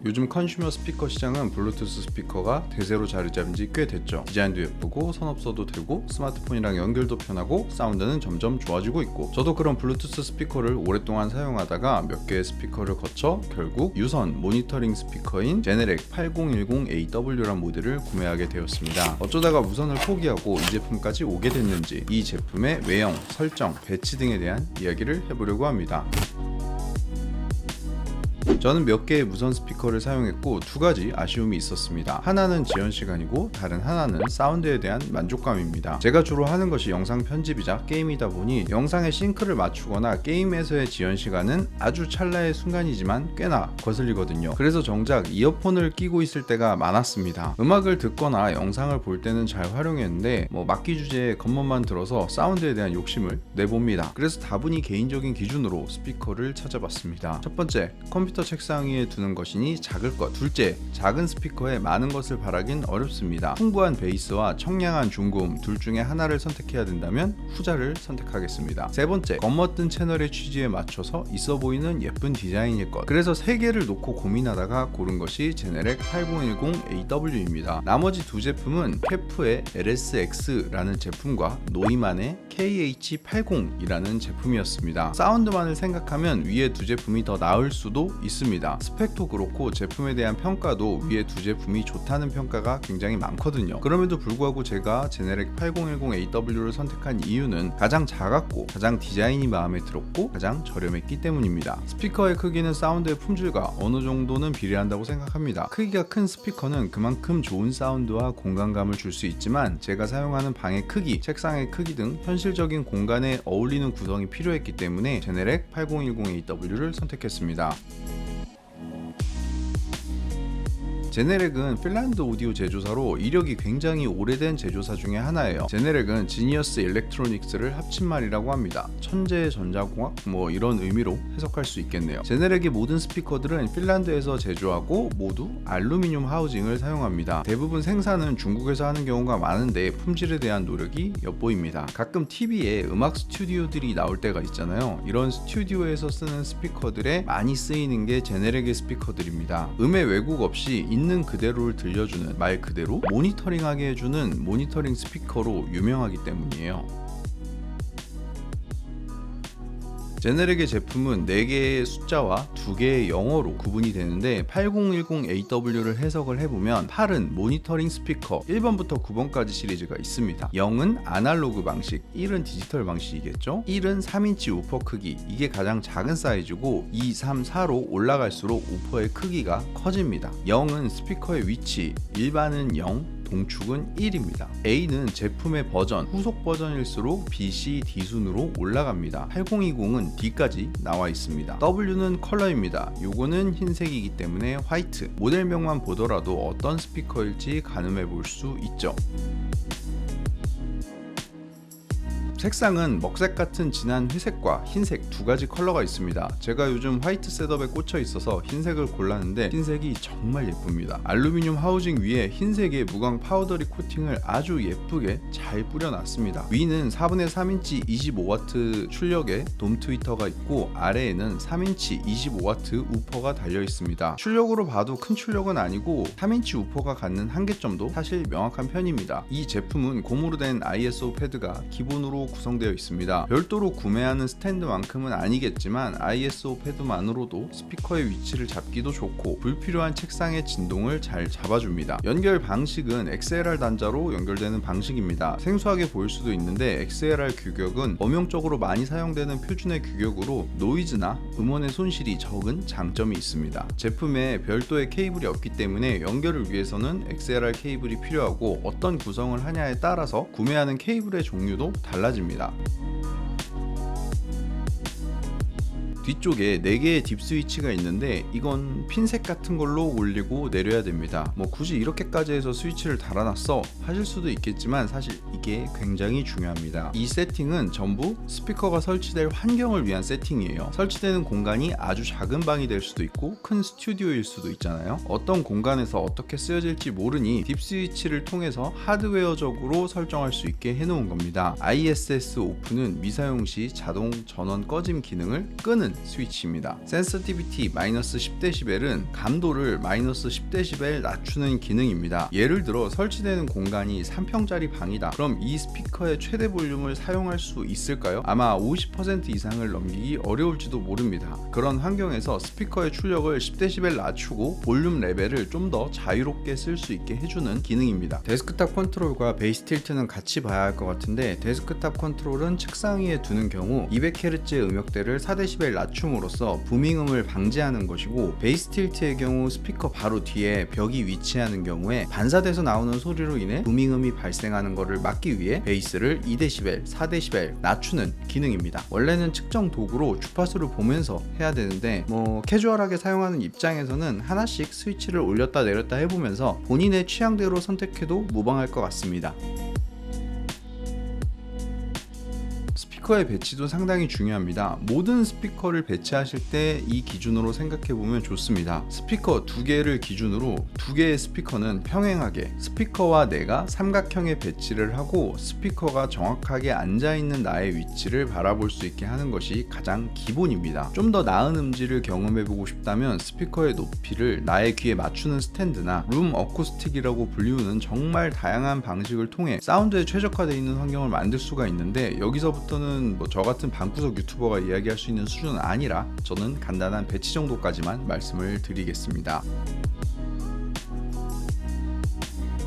요즘 컨슈머 스피커 시장은 블루투스 스피커가 대세로 자리 잡은 지 꽤 됐죠. 디자인도 예쁘고 선업소도 되고 스마트폰이랑 연결도 편하고 사운드는 점점 좋아지고 있고, 저도 그런 블루투스 스피커를 오랫동안 사용하다가 몇 개의 스피커를 거쳐 결국 유선 모니터링 스피커인 제네렉 8010AW란 모델을 구매하게 되었습니다. 어쩌다가 무선을 포기하고 이 제품까지 오게 됐는지, 이 제품의 외형, 설정, 배치 등에 대한 이야기를 해보려고 합니다. 저는 몇 개의 무선 스피커를 사용했고 두 가지 아쉬움이 있었습니다. 하나는 지연 시간이고 다른 하나는 사운드에 대한 만족감입니다. 제가 주로 하는 것이 영상 편집이자 게임이다 보니 영상에 싱크를 맞추거나 게임에서의 지연 시간은 아주 찰나의 순간이지만 꽤나 거슬리거든요. 그래서 정작 이어폰을 끼고 있을 때가 많았습니다. 음악을 듣거나 영상을 볼 때는 잘 활용했는데 막기 주제에 겉멋만 들어서 사운드에 대한 욕심을 내봅니다. 그래서 다분히 개인적인 기준으로 스피커를 찾아봤습니다. 첫 번째, 컴퓨터 책상 위에 두는 것이니 작을 것. 둘째, 작은 스피커에 많은 것을 바라긴 어렵습니다. 풍부한 베이스와 청량한 중고음 둘 중에 하나를 선택해야 된다면 후자를 선택하겠습니다. 세 번째, 겉멋든 채널의 취지에 맞춰서 있어 보이는 예쁜 디자인일 것. 그래서 세 개를 놓고 고민하다가 고른 것이 제네렉 8010AW입니다. 나머지 두 제품은 케프의 LSX라는 제품과 노이만의 KH80이라는 제품이었습니다. 사운드만을 생각하면 위에 두 제품이 더 나을 수도 있습니다. 스펙도 그렇고 제품에 대한 평가도 위에 두 제품이 좋다는 평가가 굉장히 많거든요. 그럼에도 불구하고 제가 제네렉 8010AW를 선택한 이유는 가장 작았고 가장 디자인이 마음에 들었고 가장 저렴했기 때문입니다. 스피커의 크기는 사운드의 품질과 어느 정도는 비례한다고 생각합니다. 크기가 큰 스피커는 그만큼 좋은 사운드와 공간감을 줄 수 있지만 제가 사용하는 방의 크기, 책상의 크기 등 현실적인 공간에 어울리는 구성이 필요했기 때문에 제네렉 8010AW를 선택했습니다. 제네렉은 핀란드 오디오 제조사로 이력이 굉장히 오래된 제조사 중에 하나예요. 제네렉은 지니어스 일렉트로닉스를 합친 말이라고 합니다. 천재 전자공학 이런 의미로 해석할 수 있겠네요. 제네렉의 모든 스피커들은 핀란드에서 제조하고 모두 알루미늄 하우징을 사용합니다. 대부분 생산은 중국에서 하는 경우가 많은데 품질에 대한 노력이 엿보입니다. 가끔 TV에 음악 스튜디오들이 나올 때가 있잖아요. 이런 스튜디오에서 쓰는 스피커들에 많이 쓰이는 게 제네렉의 스피커들입니다. 음의 왜곡 없이 있는 그대로를 들려주는, 말 그대로 모니터링하게 해주는 모니터링 스피커로 유명하기 때문이에요. 제네렉의 제품은 4개의 숫자와 2개의 영어로 구분이 되는데 8010AW를 해석을 해보면 8은 모니터링 스피커 1번부터 9번까지 시리즈가 있습니다. 0은 아날로그 방식, 1은 디지털 방식이겠죠. 1은 3인치 우퍼 크기, 이게 가장 작은 사이즈고 2, 3, 4로 올라갈수록 우퍼의 크기가 커집니다. 0은 스피커의 위치, 일반은 0, 동축은 1입니다. A는 제품의 버전, 후속 버전일수록 B, C, D 순으로 올라갑니다. 8020은 D까지 나와 있습니다. W는 컬러입니다. 요거는 흰색이기 때문에 화이트. 모델명만 보더라도 어떤 스피커일지 가늠해 볼 수 있죠. 색상은 먹색 같은 진한 회색과 흰색 두 가지 컬러가 있습니다. 제가 요즘 화이트 셋업에 꽂혀 있어서 흰색을 골랐는데 흰색이 정말 예쁩니다. 알루미늄 하우징 위에 흰색의 무광 파우더리 코팅을 아주 예쁘게 잘 뿌려놨습니다. 위는 4분의 3인치 25W 출력의 돔 트위터가 있고 아래에는 3인치 25W 우퍼가 달려 있습니다. 출력으로 봐도 큰 출력은 아니고 3인치 우퍼가 갖는 한계점도 사실 명확한 편입니다. 이 제품은 고무로 된 ISO 패드가 기본으로 구성되어 있습니다. 별도로 구매하는 스탠드만큼은 아니겠지만 ISO 패드만으로도 스피커의 위치를 잡기도 좋고 불필요한 책상의 진동을 잘 잡아줍니다. 연결 방식은 XLR 단자로 연결되는 방식입니다. 생소하게 보일 수도 있는데 XLR 규격은 엄용적으로 많이 사용되는 표준의 규격으로 노이즈나 음원의 손실이 적은 장점이 있습니다. 제품에 별도의 케이블이 없기 때문에 연결을 위해서는 XLR 케이블이 필요하고 어떤 구성을 하냐에 따라서 구매하는 케이블의 종류도 달라집니다. 뒤쪽에 4개의 딥 스위치가 있는데 이건 핀셋 같은 걸로 올리고 내려야 됩니다. 굳이 이렇게까지 해서 스위치를 달아놨어 하실 수도 있겠지만 사실 이게 굉장히 중요합니다. 이 세팅은 전부 스피커가 설치될 환경을 위한 세팅이에요. 설치되는 공간이 아주 작은 방이 될 수도 있고 큰 스튜디오일 수도 있잖아요. 어떤 공간에서 어떻게 쓰여질지 모르니 딥 스위치를 통해서 하드웨어적으로 설정할 수 있게 해놓은 겁니다. ISS 오프는 미사용 시 자동 전원 꺼짐 기능을 끄는 스위치입니다. 센서티비티 마이너스 10dB은 감도를 마이너스 10dB 낮추는 기능입니다. 예를 들어 설치되는 공간이 3평짜리 방이다. 그럼 이 스피커의 최대 볼륨을 사용할 수 있을까요? 아마 50% 이상을 넘기기 어려울지도 모릅니다. 그런 환경에서 스피커의 출력을 10dB 낮추고 볼륨 레벨을 좀 더 자유롭게 쓸 수 있게 해주는 기능입니다. 데스크탑 컨트롤과 베이스 틸트는 같이 봐야 할 것 같은데, 데스크탑 컨트롤은 책상 위에 두는 경우 200Hz의 음역대를 4dB 낮춤으로써 부밍음을 방지하는 것이고, 베이스 틸트의 경우 스피커 바로 뒤에 벽이 위치하는 경우에 반사돼서 나오는 소리로 인해 부밍음이 발생하는 것을 막기 위해 베이스를 2dB, 4dB 낮추는 기능입니다. 원래는 측정 도구로 주파수를 보면서 해야 되는데 캐주얼하게 사용하는 입장에서는 하나씩 스위치를 올렸다 내렸다 해보면서 본인의 취향대로 선택해도 무방할 것 같습니다. 스피커의 배치도 상당히 중요합니다. 모든 스피커를 배치하실 때 이 기준으로 생각해보면 좋습니다. 스피커 2개를 기준으로 2개의 스피커는 평행하게 스피커와 내가 삼각형의 배치를 하고 스피커가 정확하게 앉아있는 나의 위치를 바라볼 수 있게 하는 것이 가장 기본입니다. 좀 더 나은 음질을 경험해보고 싶다면 스피커의 높이를 나의 귀에 맞추는 스탠드나 룸 어쿠스틱이라고 불리우는 정말 다양한 방식을 통해 사운드에 최적화되어 있는 환경을 만들 수가 있는데, 여기서부터는 저 같은 방구석 유튜버가 이야기할 수 있는 수준은 아니라 저는 간단한 배치 정도까지만 말씀을 드리겠습니다.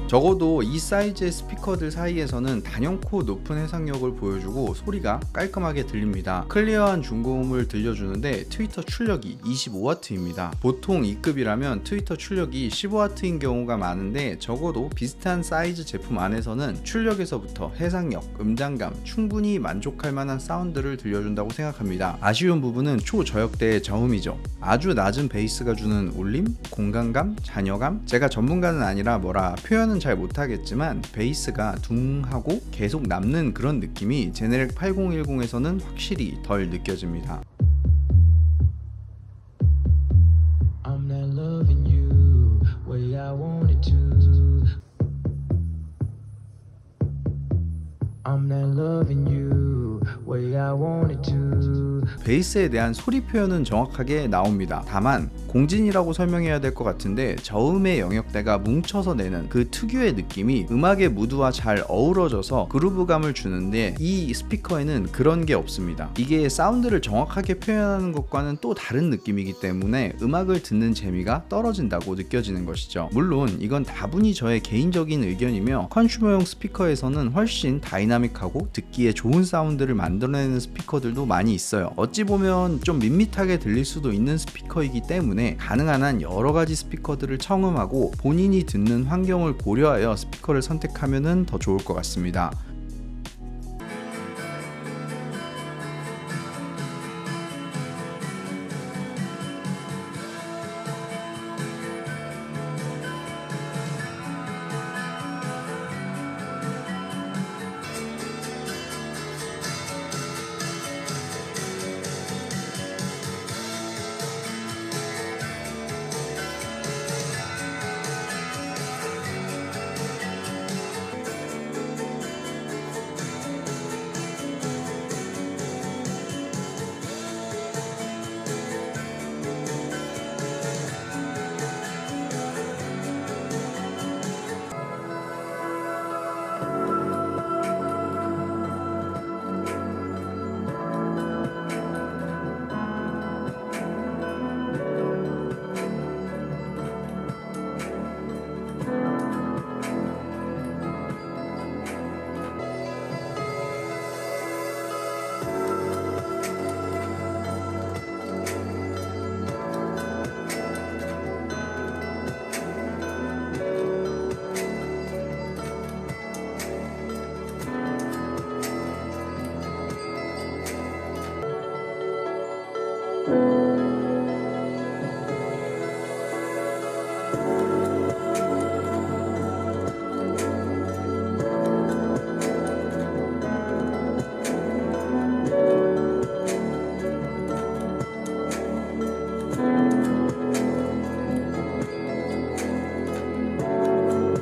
적어도 이 사이즈의 스피커들 사이에서는 단연코 높은 해상력을 보여주고 소리가 깔끔하게 들립니다. 클리어한 중고음을 들려주는데 트위터 출력이 25W입니다. 보통 2급이라면 트위터 출력이 15W인 경우가 많은데, 적어도 비슷한 사이즈 제품 안에서는 출력에서부터 해상력, 음장감 충분히 만족할 만한 사운드를 들려준다고 생각합니다. 아쉬운 부분은 초저역대의 저음이죠. 아주 낮은 베이스가 주는 울림, 공간감, 잔여감, 제가 전문가는 아니라 표현은 잘 못하겠지만 베이스가 둥하고 계속 남는 그런 느낌이 제네렉 8010에서는 확실히 덜 느껴집니다. I'm not loving you way I wanted to. I'm not loving you way I wanted to. 베이스에 대한 소리 표현은 정확하게 나옵니다. 다만 공진이라고 설명해야 될 것 같은데, 저음의 영역대가 뭉쳐서 내는 그 특유의 느낌이 음악의 무드와 잘 어우러져서 그루브감을 주는데, 이 스피커에는 그런 게 없습니다. 이게 사운드를 정확하게 표현하는 것과는 또 다른 느낌이기 때문에 음악을 듣는 재미가 떨어진다고 느껴지는 것이죠. 물론 이건 다분히 저의 개인적인 의견이며, 컨슈머용 스피커에서는 훨씬 다이나믹하고 듣기에 좋은 사운드를 만들어내는 스피커들도 많이 있어요. 어찌 보면 좀 밋밋하게 들릴 수도 있는 스피커이기 때문에 가능한 한 여러가지 스피커들을 청음하고 본인이 듣는 환경을 고려하여 스피커를 선택하면 더 좋을 것 같습니다.